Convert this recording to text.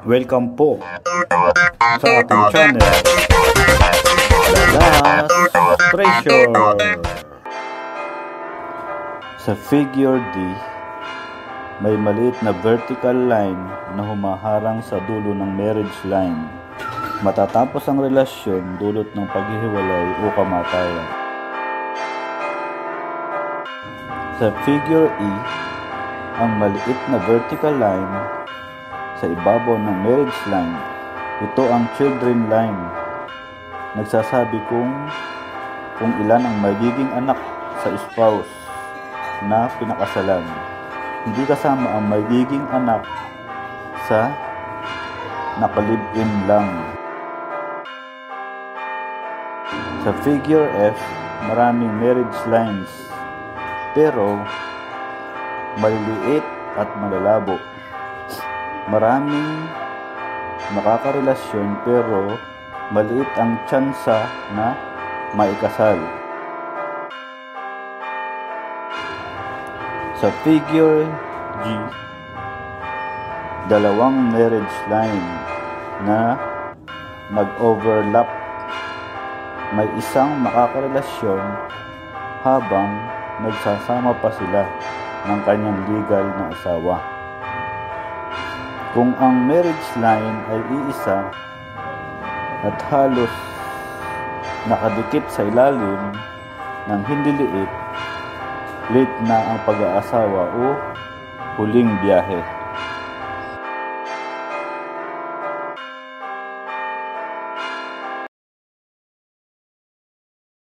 Welcome po sa ating channel, The Last Treasure. Sa figure D, may maliit na vertical line na humaharang sa dulo ng marriage line. Matatapos ang relasyon dulot ng paghihiwalay o kamatayan. Sa figure E, ang maliit na vertical line sa ibabaw ng marriage line, ito ang children line. Nagsasabi kung ilan ang magiging anak sa spouse na pinakasalan. Hindi kasama ang magiging anak sa nakalibin lang. Sa figure F, maraming marriage lines, pero maliliit at malalabo. Maraming makakarelasyon pero maliit ang tsansa na maikasal. Sa figure G, dalawang marriage line na mag-overlap. May isang makakarelasyon habang nagsasama pa sila ng kanyang legal na asawa. Kung ang marriage line ay iisa at halos nakadikit sa ilalim ng hindi liit, late na ang pag-aasawa o huling biyahe.